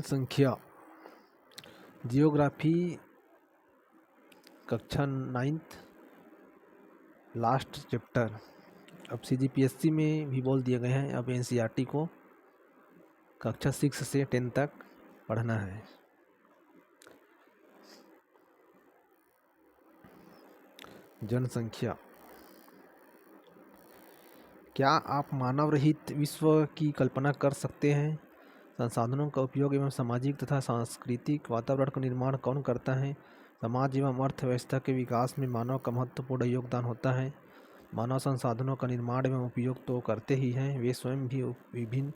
संख्या जियोग्राफी कक्षा 9th last chapter. अब CGPSC में भी बोल दिए गए हैं। अब NCERT को कक्षा 6 से 10 तक पढ़ना है। जनसंख्या। क्या आप मानव रहित विश्व की कल्पना कर सकते हैं? संसाधनों का उपयोग एवं सामाजिक तथा सांस्कृतिक वातावरण का निर्माण कौन करता है? समाज एवं अर्थव्यवस्था के विकास में मानव का महत्वपूर्ण योगदान होता है। मानव संसाधनों का निर्माण एवं उपयोग तो करते ही हैं, वे स्वयं भी विभिन्न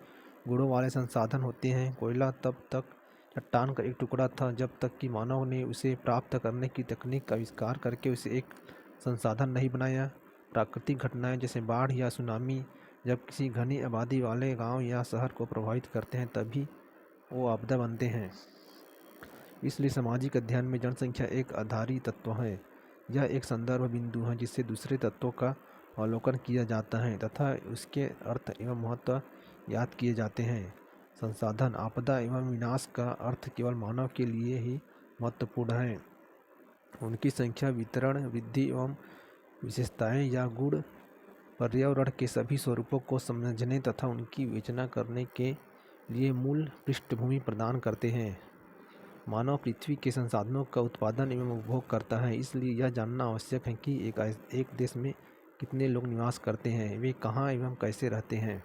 गुणों वाले संसाधन होते हैं। कोयला तब तक चट्टान का एक टुकड़ा था जब तक कि मानव ने उसे प्राप्त करने की तकनीक का आविष्कार करके उसे एक संसाधन नहीं बनाया। प्राकृतिक घटनाएं जैसे बाढ़ या सुनामी जब किसी घनी आबादी वाले गांव या शहर को प्रभावित करते हैं तभी वो आपदा बनते हैं। इसलिए सामाजिक अध्ययन में जनसंख्या एक आधारी तत्व है। यह एक संदर्भ बिंदु है जिससे दूसरे तत्वों का अवलोकन किया जाता है तथा उसके अर्थ एवं महत्व याद किए जाते हैं। संसाधन, आपदा एवं विनाश का अर्थ केवल मानव के लिए ही महत्वपूर्ण है। उनकी संख्या, वितरण, वृद्धि एवं विशेषताएं या गुण पर्यावरण के सभी स्वरूपों को समझने तथा उनकी विवेचना करने के लिए मूल पृष्ठभूमि प्रदान करते हैं। मानव पृथ्वी के संसाधनों का उत्पादन एवं उपभोग करता है, इसलिए यह जानना आवश्यक है कि एक देश में कितने लोग निवास करते हैं, वे कहाँ एवं कैसे रहते हैं,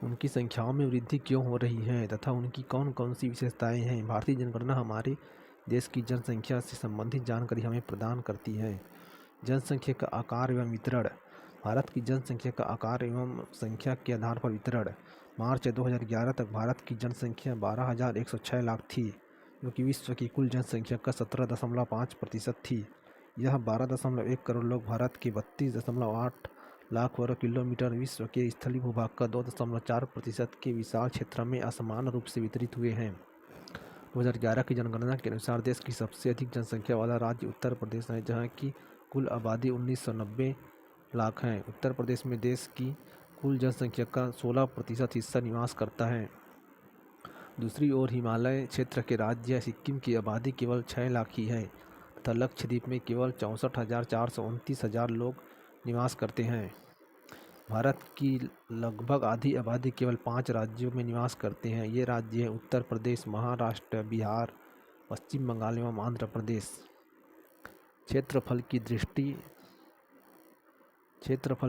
उनकी संख्याओं में वृद्धि क्यों हो रही है तथा उनकी कौन कौन सी विशेषताएं हैं। भारतीय जनगणना हमारे देश की जनसंख्या से संबंधित जानकारी हमें प्रदान करती है। जनसंख्या का आकार एवं वितरण। भारत की जनसंख्या का आकार एवं संख्या के आधार पर वितरण। मार्च 2011 तक भारत की जनसंख्या 12,106 लाख थी, जो कि विश्व की कुल जनसंख्या का 17.5% थी। यह 12.1 करोड़ लोग भारत के 32.8 लाख वर्ग किलोमीटर विश्व के स्थलीय भूभाग का 2.4% के विशाल क्षेत्र में असमान रूप से वितरित हुए हैं। 2011 की जनगणना के अनुसार देश की सबसे अधिक जनसंख्या वाला राज्य उत्तर प्रदेश है, जहां की कुल आबादी 1990 लाख है। उत्तर प्रदेश में देश की कुल जनसंख्या का 16% हिस्सा निवास करता है। दूसरी ओर हिमालय क्षेत्र के राज्य सिक्किम की आबादी केवल 6 लाख ही है तथा लक्षद्वीप में केवल 64,429 लोग निवास करते हैं। भारत की लगभग आधी आबादी केवल 5 राज्यों में निवास करते हैं। ये राज्य हैं उत्तर प्रदेश, महाराष्ट्र, बिहार, पश्चिम बंगाल एवं आंध्र प्रदेश। क्षेत्रफल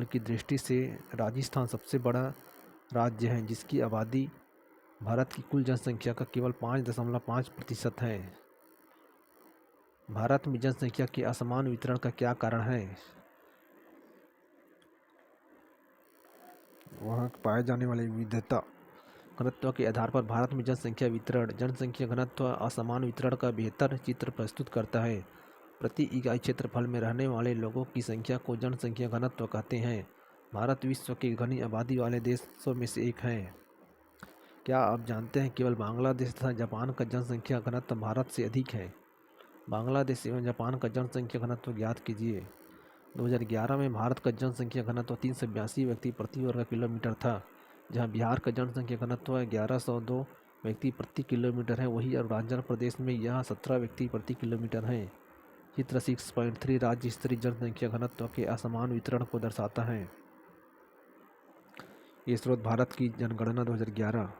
की दृष्टि से राजस्थान सबसे बड़ा राज्य है, जिसकी आबादी भारत की कुल जनसंख्या का केवल 5.5% है। भारत में जनसंख्या के असमान वितरण का क्या कारण है? वहाँ पाए जाने वाली विविधता। घनत्व के आधार पर भारत में जनसंख्या घनत्व असमान वितरण का बेहतर चित्र प्रस्तुत करता है। प्रति इकाई क्षेत्रफल में रहने वाले लोगों की संख्या को जनसंख्या घनत्व कहते हैं। भारत विश्व के घनी आबादी वाले देशों में से एक है। क्या आप जानते हैं केवल बांग्लादेश तथा जापान का जनसंख्या घनत्व भारत से अधिक है? बांग्लादेश एवं जापान का जनसंख्या घनत्व ज्ञात कीजिए। 2011 में भारत का जनसंख्या घनत्व 382 व्यक्ति प्रति वर्ग किलोमीटर था, जहां बिहार का जनसंख्या घनत्व 1102 व्यक्ति प्रति किलोमीटर है। वहीं अरुणाचल प्रदेश में यह 17 व्यक्ति प्रति किलोमीटर है। चित्र 6.3 राज्य स्तरीय जनसंख्या घनत्व के असमान वितरण को दर्शाता है। ये स्रोत भारत की जनगणना 2011।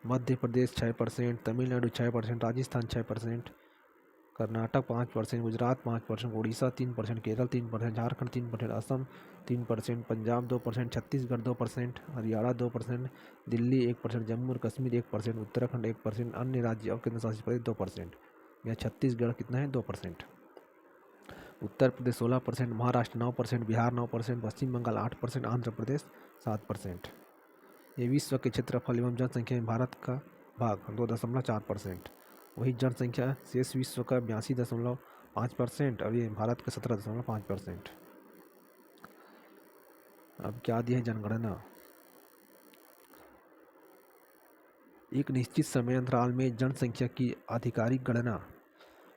मध्य प्रदेश 6%, तमिलनाडु 6%, राजस्थान 6%, कर्नाटक 5%, गुजरात 5%, उड़ीसा 3%, केरल 3%, झारखंड 3%, असम 3%, पंजाब 2%, छत्तीसगढ़ 2%, हरियाणा 2%, दिल्ली 1%, जम्मू और कश्मीर 1%, उत्तराखंड 1%, अन्य राज्य और केंद्र शासित प्रदेश 2%। यह छत्तीसगढ़ कितना है? 2%। उत्तर प्रदेश 16%, महाराष्ट्र 9%, बिहार 9%, पश्चिम बंगाल 8%, आंध्र प्रदेश 7%। ये विश्व के क्षेत्रफल एवं जनसंख्या में भारत का भाग 2.4%। वही जनसंख्या शेष विश्व का 82.5% और ये भारत का 17.5%। अब क्या दिया है जनगणना। एक निश्चित समय अंतराल में जनसंख्या की आधिकारिक गणना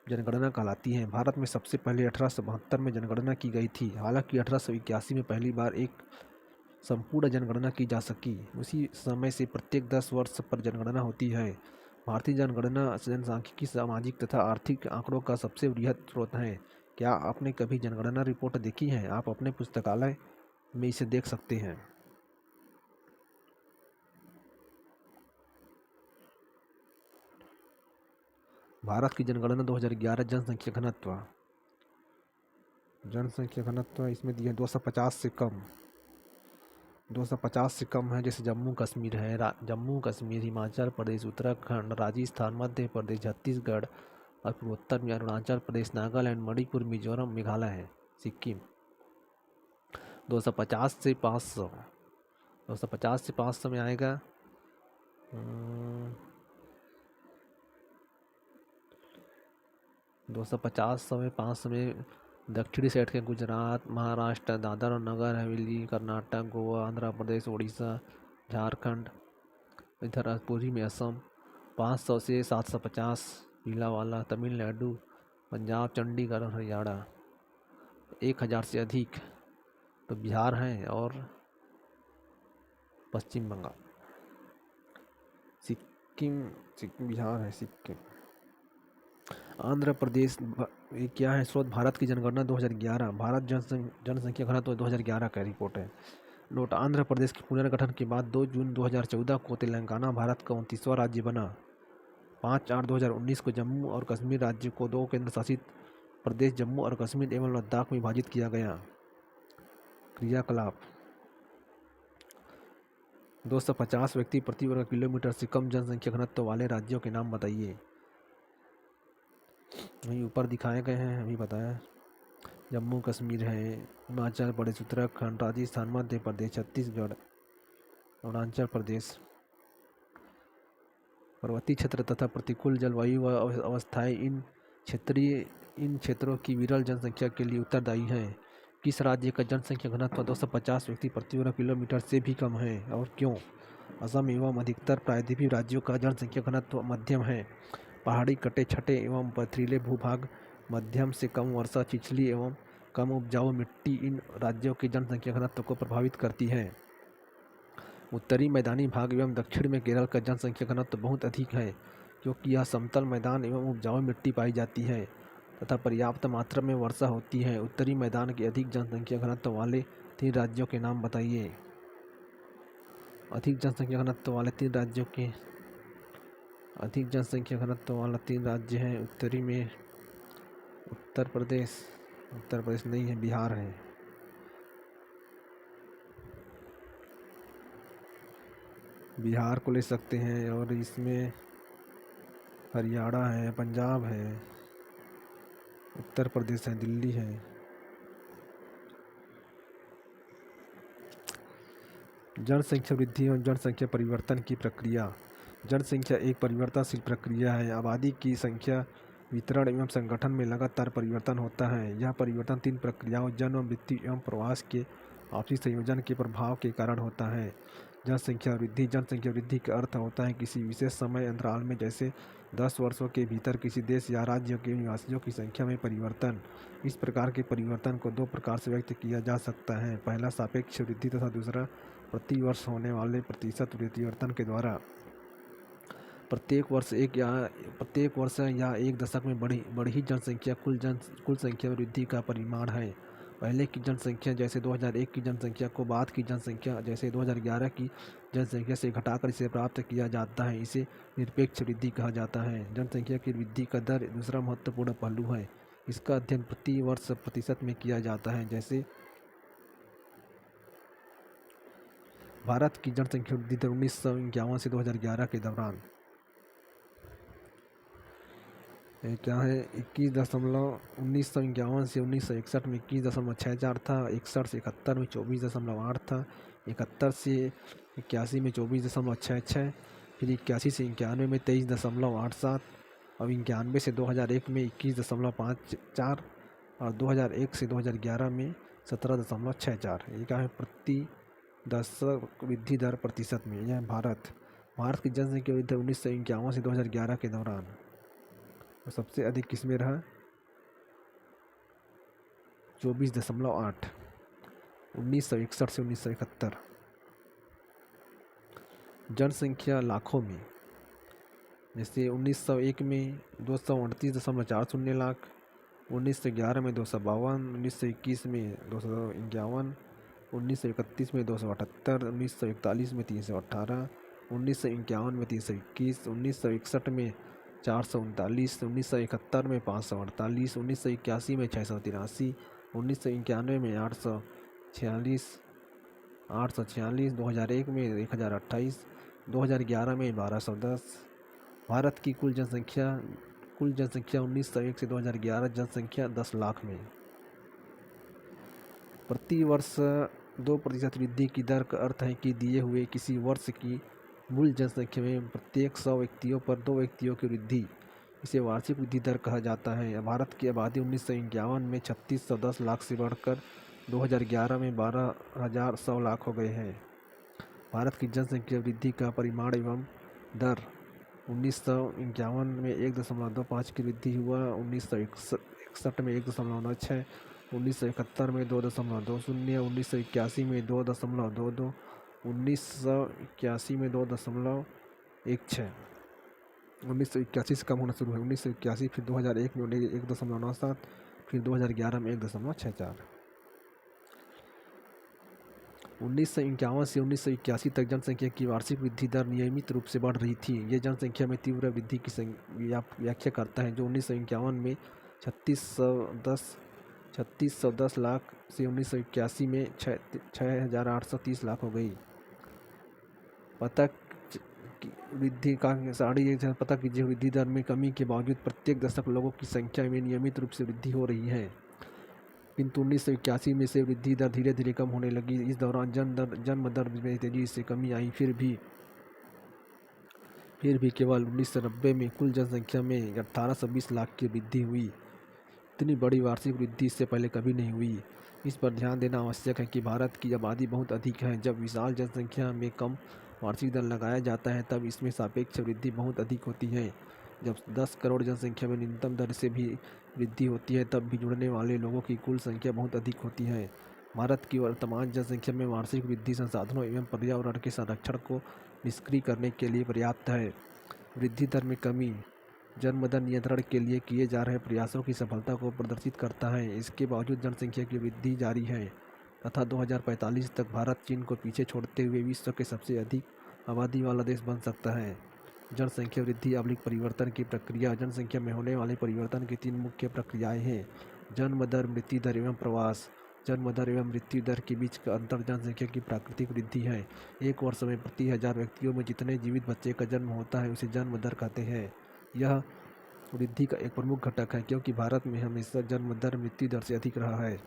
जनगणना कहलाती है। भारत में सबसे पहले 1872 में जनगणना की गई थी। हालांकि 1881 में पहली बार एक संपूर्ण जनगणना की जा सकी। उसी समय से प्रत्येक 10 वर्ष पर जनगणना होती है। भारतीय जनगणना जनसांख्यिकी, सामाजिक तथा आर्थिक आंकड़ों का सबसे बृहद स्रोत है। क्या आपने कभी जनगणना रिपोर्ट देखी है? आप अपने पुस्तकालय में इसे देख सकते हैं। भारत की जनगणना 2011 जनसंख्या घनत्व इसमें दिया 250 से कम, 250 से कम है। जैसे जम्मू कश्मीर है, जम्मू कश्मीर, हिमाचल प्रदेश, उत्तराखंड, राजस्थान, मध्य प्रदेश, छत्तीसगढ़ और पूर्वोत्तर में अरुणाचल प्रदेश, नागालैंड, मणिपुर, मिजोरम, मेघालय है। सिक्किम 250 से 500, 250 से 500 में आएगा 250 में 500 में दक्षिणी साइड के गुजरात, महाराष्ट्र, दादर और नगर हवेली, कर्नाटक, गोवा, आंध्र प्रदेश, उड़ीसा, झारखंड, इधर पूर्वी में असम। 500 से 750 भीलावाला, तमिलनाडु, पंजाब, चंडीगढ़ और हरियाणा। 1000 से अधिक तो बिहार है और पश्चिम बंगाल। सिक्किम बिहार है। सिक्किम, आंध्र प्रदेश ये क्या है? स्रोत भारत की जनगणना 2011, भारत जनसंख्या घनत्व 2011 का रिपोर्ट है। नोट: आंध्र प्रदेश के पुनर्गठन के बाद 2 जून 2014 को तेलंगाना भारत का 29वां राज्य बना। 5/8/2019 को जम्मू और कश्मीर राज्य को 2 केंद्र शासित प्रदेश जम्मू और कश्मीर एवं लद्दाख में विभाजित किया गया। क्रियाकलाप: 250 व्यक्ति प्रति वर्ग किलोमीटर से कम जनसंख्या घनत्व वाले राज्यों के नाम बताइए। वहीं ऊपर दिखाए गए हैं, अभी बताया। जम्मू कश्मीर है, हिमाचल प्रदेश, उत्तराखंड, राजस्थान, मध्य प्रदेश, छत्तीसगढ़, अरुणाचल प्रदेश। पर्वतीय क्षेत्र तथा प्रतिकूल जलवायु अवस्थाएं इन क्षेत्रों की विरल जनसंख्या के लिए उत्तरदायी हैं। किस राज्य का जनसंख्या घनत्व 250 व्यक्ति प्रति वर्ग किलोमीटर से भी कम है और क्यों? असम एवं अधिकतर प्रायद्वीपीय राज्यों का जनसंख्या घनत्व मध्यम है। पहाड़ी, कटे छठे एवं पथरीले भूभाग, मध्यम से कम वर्षा, छिछली एवं कम उपजाऊ मिट्टी इन राज्यों के जनसंख्या घनत्व को प्रभावित करती है। उत्तरी मैदानी भाग एवं दक्षिण में केरल का जनसंख्या घनत्व बहुत अधिक है, क्योंकि यह समतल मैदान एवं उपजाऊ मिट्टी पाई जाती है तथा पर्याप्त मात्रा में वर्षा होती है। उत्तरी मैदान के अधिक जनसंख्या घनत्व वाले 3 राज्यों के नाम बताइए। अधिक जनसंख्या घनत्व वाले 3 राज्यों के अधिक जनसंख्या घनत्व वाला 3 राज्य हैं। उत्तरी में उत्तर प्रदेश नहीं है, बिहार है। बिहार को ले सकते हैं और इसमें हरियाणा है, पंजाब है, उत्तर प्रदेश है, दिल्ली है। जनसंख्या वृद्धि और जनसंख्या परिवर्तन की प्रक्रिया। जनसंख्या एक परिवर्तनशील प्रक्रिया है। आबादी की संख्या, वितरण एवं संगठन में लगातार परिवर्तन होता है। यह परिवर्तन 3 प्रक्रियाओं जन्म, मृत्यु एवं प्रवास के आपसी संयोजन के प्रभाव के कारण होता है। जनसंख्या वृद्धि का अर्थ होता है किसी विशेष समय अंतराल में, जैसे 10 वर्षों के भीतर किसी देश या राज्य के निवासियों की संख्या में परिवर्तन। इस प्रकार के परिवर्तन को 2 प्रकार से व्यक्त किया जा सकता है। पहला सापेक्ष वृद्धि तथा दूसरा प्रतिवर्ष होने वाले प्रतिशत परिवर्तन के द्वारा। प्रत्येक वर्ष या एक दशक में बढ़ी जनसंख्या कुल संख्या में वृद्धि का परिमाण है। पहले की जनसंख्या जैसे 2001 की जनसंख्या को बाद की जनसंख्या जैसे 2011 की जनसंख्या से घटाकर इसे प्राप्त किया जाता है। इसे निरपेक्ष वृद्धि कहा जाता है। जनसंख्या की वृद्धि का दर दूसरा महत्वपूर्ण पहलू है। इसका अध्ययन प्रति वर्ष प्रतिशत में किया जाता है। जैसे भारत की जनसंख्या वृद्धि दर 1951 से 2011 के दौरान क्या है 1951 से 1961 में 21.64 था, 61 से 71 में 24.8 था, 71 से 81 में 24.66, फिर 81 से 91 में 23.87 और 91 से 2001 में 21.54 और 2001 से 2011 में 17.64। ये क्या है प्रति दशक वृद्धि दर प्रतिशत में। यह भारत की जनसंख्या वृद्धि 1951 से 2011 के दौरान सबसे अधिक किसमें रहा? 24.8, 1961 से 1971। जनसंख्या लाखों में, जैसे 1901 में 238.40 लाख, 1911 में 252, 1921 में 251, 1931 में 278, 1941 में 318, 1951 में 321, 1961 में 439, 1971 में 548, 1981 में 683, 1991 में 846, 2001 में 1028, 2011 में 1210। भारत की कुल जनसंख्या 1901 से 2011 जनसंख्या 10 लाख में। प्रति वर्ष 2% वृद्धि की दर का अर्थ है कि दिए हुए किसी वर्ष की मूल जनसंख्या में प्रत्येक 100 व्यक्तियों पर 2 व्यक्तियों की वृद्धि, इसे वार्षिक वृद्धि दर कहा जाता है। भारत की आबादी 1951 में 3610 लाख से बढ़कर 2011 में 12100 लाख हो गए हैं। भारत की जनसंख्या वृद्धि का परिमाण एवं दर 1951 में 1.25 की वृद्धि हुआ, 1961 में 1.96, 1971 में 2.20, 1981 में 2.22, 1981 में 2.16, 1981 से कम होना शुरू है, 1981 फिर 2001 में 1.97, फिर 2011 में 1.64। 1951 से 1981 तक जनसंख्या की वार्षिक वृद्धि दर नियमित रूप से बढ़ रही थी। ये जनसंख्या में तीव्र वृद्धि की व्याख्या करता है, जो 1951 में 3610 लाख से 1981 में 6830 लाख हो गई। पता कीजिए वृद्धि दर में कमी के बावजूद प्रत्येक दशक लोगों की संख्या में नियमित रूप से वृद्धि हो रही है, किंतु 1981 में से वृद्धि दर धीरे धीरे कम होने लगी। इस दौरान जन्म दर में तेजी से कमी आई। फिर भी केवल 1990 में कुल जनसंख्या में 1820 लाख की वृद्धि हुई। इतनी बड़ी वार्षिक वृद्धि इससे पहले कभी नहीं हुई। इस पर ध्यान देना आवश्यक है कि भारत की आबादी बहुत अधिक है। जब विशाल जनसंख्या में कम वार्षिक दर लगाया जाता है तब इसमें सापेक्ष वृद्धि बहुत अधिक होती है। जब 10 करोड़ जनसंख्या में न्यूनतम दर से भी वृद्धि होती है तब भी जुड़ने वाले लोगों की कुल संख्या बहुत अधिक होती है। भारत की वर्तमान जनसंख्या में वार्षिक वृद्धि संसाधनों एवं पर्यावरण के संरक्षण को निष्क्रिय करने के लिए पर्याप्त है। वृद्धि दर में कमी जन्म दर नियंत्रण के लिए किए जा रहे प्रयासों की सफलता को प्रदर्शित करता है। इसके बावजूद जनसंख्या की वृद्धि जारी है तथा 2045 तक भारत चीन को पीछे छोड़ते हुए विश्व के सबसे अधिक आबादी वाला देश बन सकता है। जनसंख्या वृद्धि आबादी परिवर्तन की प्रक्रिया। जनसंख्या में होने वाले परिवर्तन की 3 मुख्य प्रक्रियाएं हैं: जन्म दर, मृत्यु दर एवं प्रवास। जन्म दर एवं मृत्यु दर के बीच का अंतर जनसंख्या की प्राकृतिक वृद्धि है। एक वर्ष में प्रति 1000 व्यक्तियों में जितने जीवित बच्चे का जन्म होता है उसे जन्म दर कहते हैं। यह वृद्धि का एक प्रमुख घटक है क्योंकि भारत में हमेशा जन्म दर मृत्यु दर से अधिक रहा है।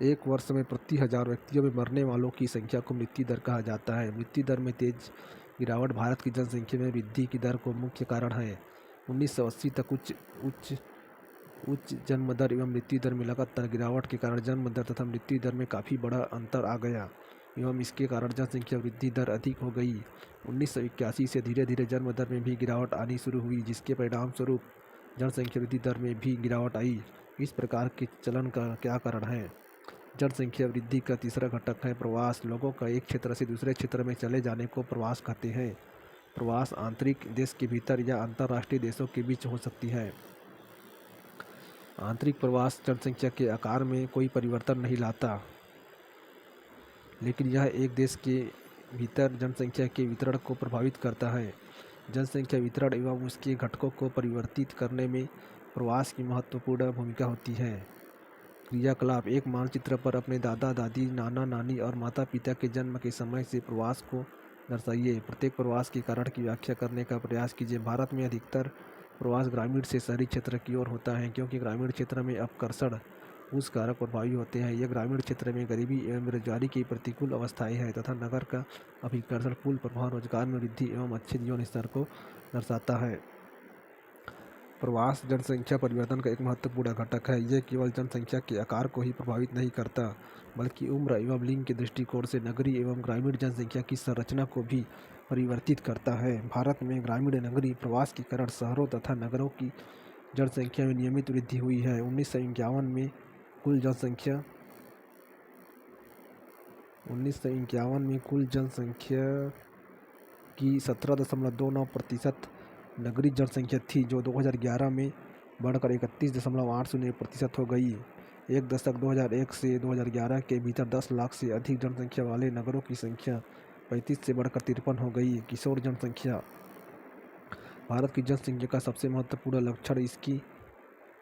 एक वर्ष में प्रति 1000 व्यक्तियों में मरने वालों की संख्या को मृत्यु दर कहा जाता है। मृत्यु दर में तेज गिरावट भारत की जनसंख्या में वृद्धि की दर को मुख्य कारण है। 1980 तक उच्च जन्म दर एवं मृत्यु दर में लगातार गिरावट के कारण जन्म दर तथा मृत्यु दर में काफ़ी बड़ा अंतर आ गया एवं इसके कारण जनसंख्या वृद्धि दर अधिक हो गई। 1981 से धीरे धीरे जन्म दर में भी गिरावट आनी शुरू हुई, जिसके परिणाम स्वरूप जनसंख्या वृद्धि दर में भी गिरावट आई। इस प्रकार के चलन का क्या कारण है? जनसंख्या वृद्धि का तीसरा घटक है प्रवास। लोगों का एक क्षेत्र से दूसरे क्षेत्र में चले जाने को प्रवास कहते हैं। प्रवास आंतरिक देश के भीतर या अंतर्राष्ट्रीय देशों के बीच हो सकती है। आंतरिक प्रवास जनसंख्या के आकार में कोई परिवर्तन नहीं लाता, लेकिन यह एक देश के भीतर जनसंख्या के वितरण को प्रभावित करता है। जनसंख्या वितरण एवं उसके घटकों को परिवर्तित करने में प्रवास की महत्वपूर्ण भूमिका होती है। क्रियाकलाप: एक मानचित्र पर अपने दादा दादी, नाना नानी और माता पिता के जन्म के समय से प्रवास को दर्शाइए। प्रत्येक प्रवास के कारण की व्याख्या करने का प्रयास कीजिए। भारत में अधिकतर प्रवास ग्रामीण से शहरी क्षेत्र की ओर होता है क्योंकि ग्रामीण क्षेत्र में अपकर्षण उस कारक प्रभावी होते हैं। यह ग्रामीण क्षेत्र में गरीबी एवं बेरोजगारी की प्रतिकूल अवस्थाएं हैं तथा नगर का अभिकर्षण कुल प्रभाव रोजगार में वृद्धि एवं अच्छे जीवन स्तर को दर्शाता है। प्रवास जनसंख्या परिवर्तन का एक महत्वपूर्ण घटक है। यह केवल जनसंख्या के आकार को ही प्रभावित नहीं करता, बल्कि उम्र एवं लिंग के दृष्टिकोण से नगरीय एवं ग्रामीण जनसंख्या की संरचना को भी परिवर्तित करता है। भारत में ग्रामीण नगरीय प्रवास के कारण शहरों तथा नगरों की जनसंख्या में नियमित वृद्धि हुई है। 1951 में कुल जनसंख्या 1951 में कुल जनसंख्या की 17.29% नगरीय जनसंख्या थी, जो 2011 में बढ़कर 31.80% हो गई। एक दशक 2001 से 2011 के भीतर 10 लाख से अधिक जनसंख्या वाले नगरों की संख्या 35 से बढ़कर 53 हो गई। किशोर जनसंख्या भारत की जनसंख्या का सबसे महत्वपूर्ण लक्षण इसकी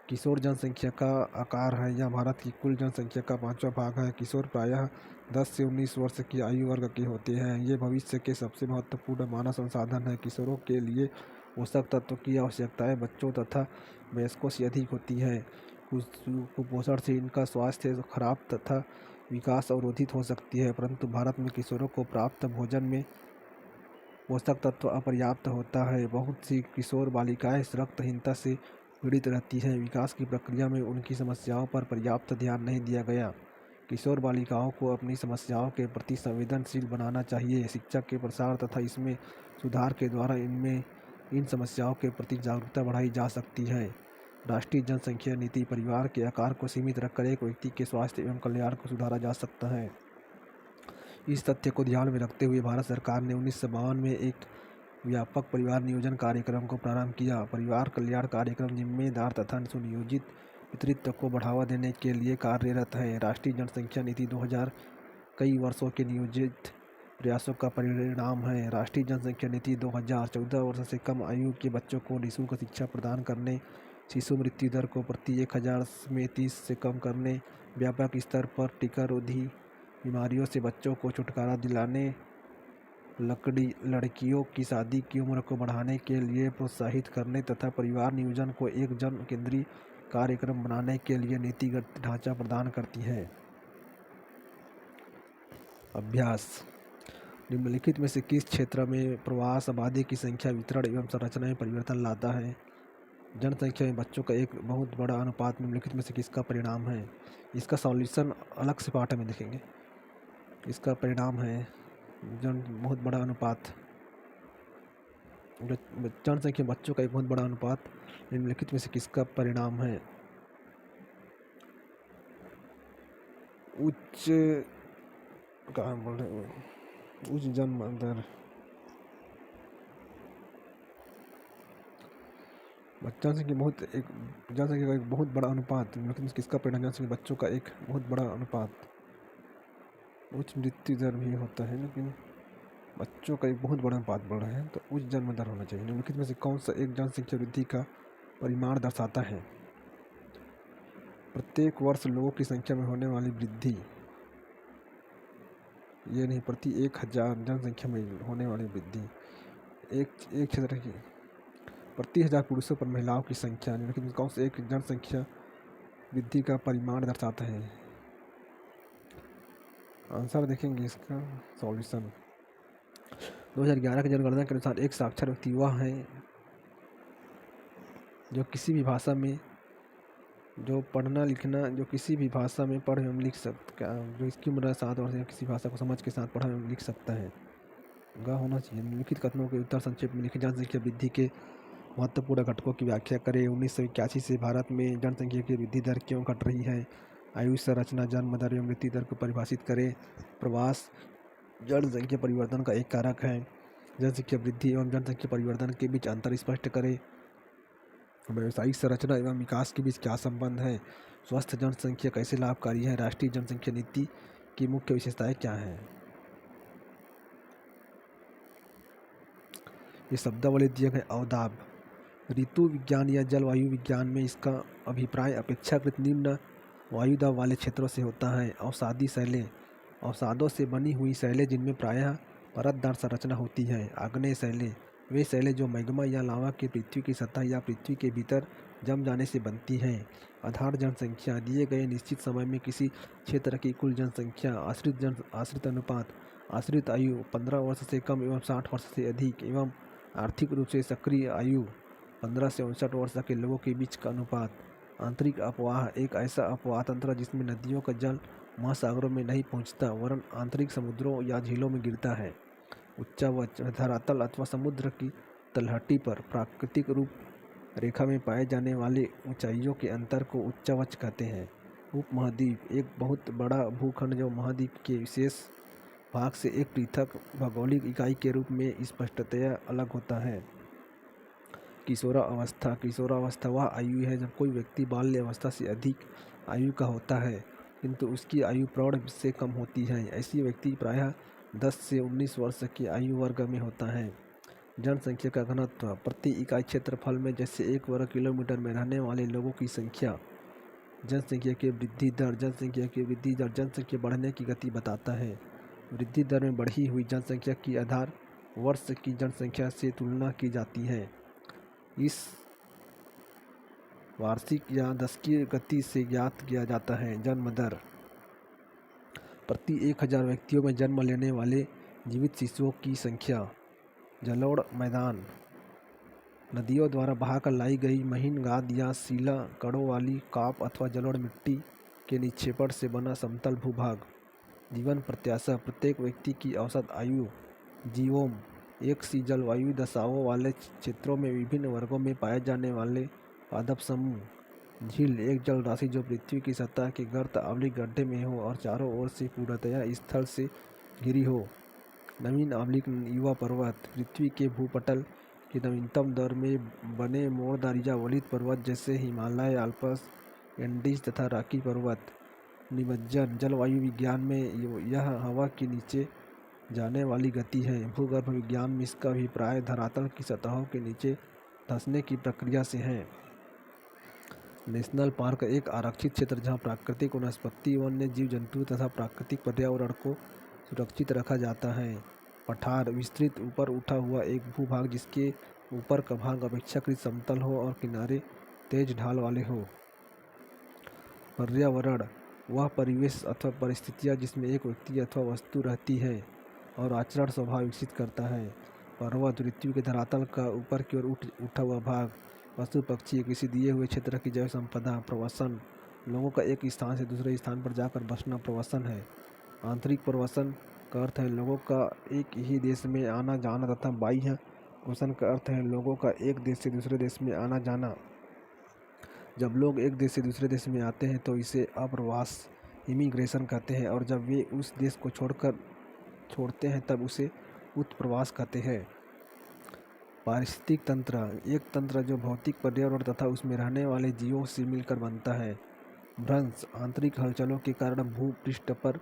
किशोर जनसंख्या का आकार है। यह भारत की कुल जनसंख्या का 5वां भाग है। किशोर प्रायः 10 से 19 वर्ष की आयु वर्ग के होते हैं। ये भविष्य के सबसे महत्वपूर्ण मानव संसाधन हैं। किशोरों के लिए पोषक तत्व की आवश्यकताएं बच्चों तथा वयस्कों से अधिक होती हैं। कुपोषण से इनका स्वास्थ्य खराब तथा विकास अवरोधित हो सकती है, परंतु भारत में किशोरों को प्राप्त भोजन में पोषक तत्व अपर्याप्त होता है। बहुत सी किशोर बालिकाएं रक्तहीनता से पीड़ित रहती हैं। विकास की प्रक्रिया में उनकी समस्याओं पर पर्याप्त ध्यान नहीं दिया गया। किशोर बालिकाओं को अपनी समस्याओं के प्रति संवेदनशील बनाना चाहिए। शिक्षा के प्रसार तथा इसमें सुधार के द्वारा इन समस्याओं के प्रति जागरूकता बढ़ाई जा सकती है। राष्ट्रीय जनसंख्या नीति परिवार के आकार को सीमित रखकर एक व्यक्ति के स्वास्थ्य एवं कल्याण को सुधारा जा सकता है। इस तथ्य को ध्यान में रखते हुए भारत सरकार ने 1952 में एक व्यापक परिवार नियोजन कार्यक्रम को प्रारंभ किया। परिवार कल्याण कार्यक्रम जिम्मेदार तथा सुनियोजित पितृत्व को बढ़ावा देने के लिए कार्यरत है। राष्ट्रीय जनसंख्या नीति 2000 कई वर्षों के नियोजित प्रयासों का परिणाम है। राष्ट्रीय जनसंख्या नीति 2000 14 वर्ष से कम आयु के बच्चों को निःशुल्क शिक्षा प्रदान करने, शिशु मृत्यु दर को प्रति 1000 में 30 से कम करने, व्यापक स्तर पर टीकारोधी बीमारियों से बच्चों को छुटकारा दिलाने, लड़कियों की शादी की उम्र को बढ़ाने के लिए प्रोत्साहित करने तथा परिवार नियोजन को एक जन केंद्रीय कार्यक्रम बनाने के लिए नीतिगत ढांचा प्रदान करती है। अभ्यास: निम्नलिखित में से किस क्षेत्र में प्रवास आबादी की संख्या, वितरण एवं संरचना में परिवर्तन लाता है? जनसंख्या में बच्चों का एक बहुत बड़ा अनुपात निम्नलिखित में से किसका परिणाम है? इसका सॉल्यूशन अलग से पाठ में देखेंगे। इसका परिणाम है बहुत बड़ा अनुपात, जनसंख्या बच्चों का एक बहुत बड़ा अनुपात निम्नलिखित में से किसका परिणाम है? उच्च जन्म दर। जनसंख्या का एक बहुत बड़ा अनुपात निम्नलिखित में किसका परिणाम? जनसंख्या बच्चों का एक बहुत बड़ा अनुपात। उच्च मृत्यु दर भी होता है, लेकिन बच्चों का एक बहुत बड़ा अनुपात बढ़ रहा है, तो उच्च जन्म दर होना चाहिए। निम्नलिखित में से कौन सा एक जनसंख्या वृद्धि का परिमाण दर्शाता है? प्रत्येक वर्ष लोगों की संख्या में होने वाली वृद्धि, ये नहीं, प्रति 1000 जनसंख्या में होने वाली वृद्धि। एक क्षेत्र की प्रति 1000 पुरुषों पर महिलाओं की संख्या निम्नलिखित में कौन सा एक जनसंख्या वृद्धि का परिमाण दर्शाता है? आंसर देखेंगे इसका सॉल्यूशन। 2011 की जनगणना के अनुसार एक साक्षर व्यक्ति वह है जो किसी भी भाषा में पढ़ एवं लिख सकता है, जो इसकी उम्र 7 वर्ष या किसी भाषा को समझ के साथ पढ़ एवं लिख सकता है होना चाहिए। निम्नलिखित कथनों के उत्तर संक्षेप में लिखिए। जनसंख्या वृद्धि के महत्वपूर्ण घटकों की व्याख्या करें। 1981 से भारत में जनसंख्या की वृद्धि दर क्यों घट रही है? आयु संरचना, जन्म दर एवं मृत्यु दर को परिभाषित करें। प्रवास जनसंख्या परिवर्तन का एक कारक है। जनसंख्या वृद्धि एवं जनसंख्या परिवर्तन के बीच अंतर स्पष्ट करें। व्यावसायिक संरचना एवं विकास के बीच क्या संबंध है? स्वस्थ जनसंख्या कैसे लाभकारी है? राष्ट्रीय जनसंख्या नीति की मुख्य विशेषताएं क्या हैं? ये शब्दावली दिए गए। अवदाब: ऋतु विज्ञान या जलवायु विज्ञान में इसका अभिप्राय अपेक्षाकृत निम्न वायुदाब वाले क्षेत्रों से होता है। अवसादी शैलें: अवसादों से बनी हुई शैलें जिनमें प्रायः परतदार संरचना होती है। आग्नेय शैलें: वे शैलें जो मैग्मा या लावा के पृथ्वी की सतह या पृथ्वी के भीतर जम जाने से बनती हैं। आधार जनसंख्या: दिए गए निश्चित समय में किसी क्षेत्र की कुल जनसंख्या। आश्रित अनुपात: आश्रित आयु 15 वर्ष से कम एवं 60 वर्ष से अधिक एवं आर्थिक रूप से सक्रिय आयु 15 से 59 वर्ष के लोगों के बीच का अनुपात। आंतरिक अपवाह: एक ऐसा अपवाह तंत्र जिसमें नदियों का जल महासागरों में नहीं पहुंचता वरन आंतरिक समुद्रों या झीलों में गिरता है। उच्चावच: धरातल अथवा समुद्र की तलहटी पर प्राकृतिक रूप रेखा में पाए जाने वाले ऊंचाइयों के अंतर को उच्चावच कहते हैं। उपमहाद्वीप: एक बहुत बड़ा भूखंड जो महाद्वीप के विशेष भाग से एक पृथक भौगोलिक इकाई के रूप में स्पष्टतया अलग होता है। किशोरावस्था वह आयु है जब कोई व्यक्ति बाल्य अवस्था से अधिक आयु का होता है किंतु उसकी आयु प्रौढ़ से कम होती है। ऐसी व्यक्ति प्रायः 10 से 19 वर्ष के आयु वर्ग में होता है। जनसंख्या का घनत्व प्रति इकाई क्षेत्रफल में जैसे 1 वर्ग किलोमीटर में रहने वाले लोगों की संख्या। जनसंख्या की वृद्धि दर जनसंख्या बढ़ने की गति बताता है। वृद्धि दर में बढ़ी हुई जनसंख्या की आधार वर्ष की जनसंख्या से तुलना की जाती है। इस वार्षिक या दशकीय गति से ज्ञात किया जाता है। जन्म दर प्रति 1000 व्यक्तियों में जन्म लेने वाले जीवित शिशुओं की संख्या। जलोढ़ मैदान नदियों द्वारा बहाकर लाई गई महीन गाद या सीला कड़ों वाली काप अथवा जलोढ़ मिट्टी के निक्षेपण से बना समतल भूभाग। जीवन प्रत्याशा प्रत्येक व्यक्ति की औसत आयु। जीवोम एक सी जलवायु दशाओं वाले क्षेत्रों में विभिन्न वर्गों में पाए जाने वाले पादप समूह। झील एक जल राशि जो पृथ्वी की सतह के गर्त आवली गड्ढे में हो और चारों ओर से पूर्णतया स्थल से घिरी हो। नवीन आवलिक युवा पर्वत पृथ्वी के भूपटल की नवीनतम दर में बने मोड़दार या वलित पर्वत जैसे हिमालय, आल्प्स, एंडीज तथा रॉकी पर्वत। निमज्जन जलवायु विज्ञान में यह हवा के नीचे जाने वाली गति है। भूगर्भ विज्ञान में इसका अभिप्राय धरातल की सतहों के नीचे धंसने की प्रक्रिया से है। नेशनल पार्क एक आरक्षित क्षेत्र जहाँ प्राकृतिक वनस्पति, वन्य जीव जंतु तथा प्राकृतिक पर्यावरण को सुरक्षित रखा जाता है। पठार विस्तृत ऊपर उठा हुआ एक भूभाग जिसके ऊपर का भाग अपेक्षाकृत समतल हो और किनारे तेज ढाल वाले हो। पर्यावरण वह परिवेश अथवा परिस्थितियाँ जिसमें एक व्यक्ति अथवा वस्तु रहती है और आचरण स्वभाव विकसित करता है। पर्वत पृथ्वी के धरातल का ऊपर की ओर उठा हुआ भाग। पशु पक्षी किसी दिए हुए क्षेत्र की जैव संपदा। प्रवसन लोगों का एक स्थान से दूसरे स्थान पर जाकर बसना प्रवसन है। आंतरिक प्रवसन का अर्थ है लोगों का एक ही देश में आना जाना तथा बाह्य प्रवसन का अर्थ है लोगों का एक देश से दूसरे देश में आना जाना। जब लोग एक देश से दूसरे देश में आते हैं तो इसे अप्रवास इमिग्रेशन कहते हैं और जब वे उस देश को छोड़ते हैं तब उसे उत्प्रवास कहते हैं। पारिस्थितिक तंत्र एक तंत्र जो भौतिक पर्यावरण तथा उसमें रहने वाले जीवों से मिलकर बनता है। भ्रंश आंतरिक हलचलों के कारण भूपृष्ठ पर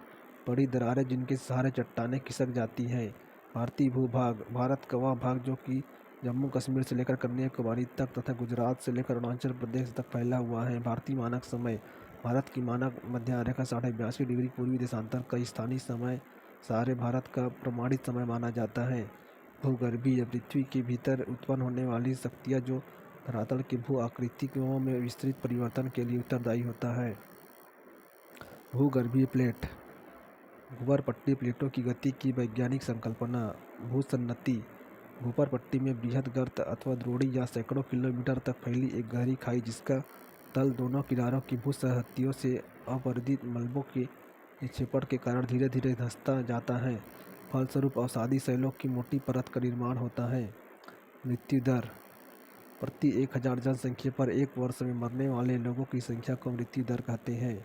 पड़ी दरारें जिनके सहारे चट्टानें खिसक जाती हैं। भारतीय भूभाग भारत का वह भाग जो कि जम्मू कश्मीर से लेकर कन्याकुमारी तक तथा गुजरात से लेकर अरुणाचल प्रदेश तक फैला हुआ है। भारतीय मानक समय भारत की मानक मध्य रेखा 82.5 डिग्री पूर्वी देशांतर का स्थानीय समय सारे भारत का प्रमाणित समय माना जाता है। भूगर्भीय पृथ्वी के भीतर उत्पन्न होने वाली शक्तियाँ जो धरातल के भू आकृतियों में विस्तृत परिवर्तन के लिए उत्तरदायी होता है। भूगर्भीय प्लेट भूपर पट्टी प्लेटों की गति की वैज्ञानिक संकल्पना। भूसन्नति भूपर पट्टी में बृहद गर्त अथवा द्रोणी या सैकड़ों किलोमीटर तक फैली एक गहरी खाई जिसका तल दोनों किनारों की भूसतहों से अपरदित मलबों के निक्षेपण के कारण धीरे धीरे धंसता जाता है। फलस्वरूप अवसादी शैलों की मोटी परत का निर्माण होता है। मृत्यु दर प्रति 1000 जनसंख्या पर एक वर्ष में मरने वाले लोगों की संख्या को मृत्यु दर कहते हैं।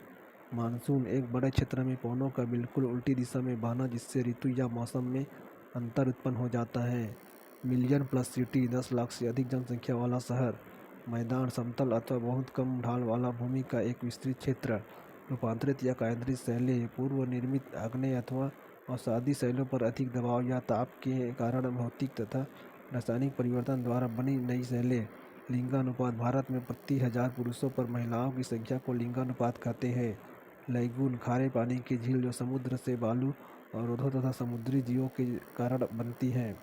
मानसून एक बड़े क्षेत्र में पवनों का बिल्कुल उल्टी दिशा में बहना जिससे ऋतु या मौसम में अंतर उत्पन्न हो जाता है। मिलियन प्लस सिटी 10 लाख से अधिक जनसंख्या वाला शहर। मैदान समतल अथवा बहुत कम ढाल वाला भूमि का एक विस्तृत क्षेत्र। रूपांतरित या केंद्रित शैलें पूर्व निर्मित आग्नेय अथवा अवसादी शैलों पर अधिक दबाव या ताप के कारण भौतिक तथा रासायनिक परिवर्तन द्वारा बनी नई शैलें। लिंगानुपात भारत में प्रति 1000 पुरुषों पर महिलाओं की संख्या को लिंगानुपात कहते हैं। लैगून खारे पानी की झील जो समुद्र से बालू अवरोधों तथा समुद्री जीवों के कारण बनती हैं।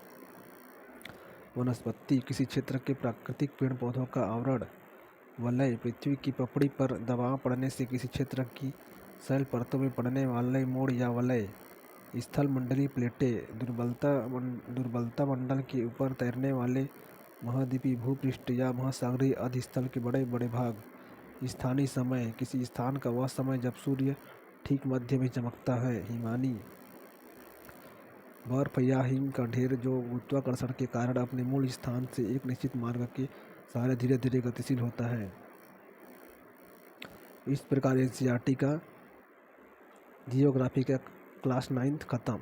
वनस्पति किसी क्षेत्र के प्राकृतिक पेड़ पौधों का आवरण। वलय पृथ्वी की पपड़ी पर दबाव पड़ने से किसी क्षेत्र की शैल परतों में पड़ने वाले मोड़ या वलय। स्थल मंडलीय प्लेटें दुर्बलता मंडल के ऊपर तैरने वाले महाद्वीपीय भूपृष्ठ या महासागरीय अधिस्थल के बड़े बड़े भाग। स्थानीय समय किसी स्थान का वह समय जब सूर्य ठीक मध्य में चमकता है। हिमानी बर्फ या हिम का ढेर जो गुरुत्वाकर्षण के कारण अपने मूल स्थान से एक निश्चित मार्ग के सहारे धीरे धीरे गतिशील होता है। इस प्रकार एनसीईआरटी का जियोग्राफी का क्लास 9 खत्म।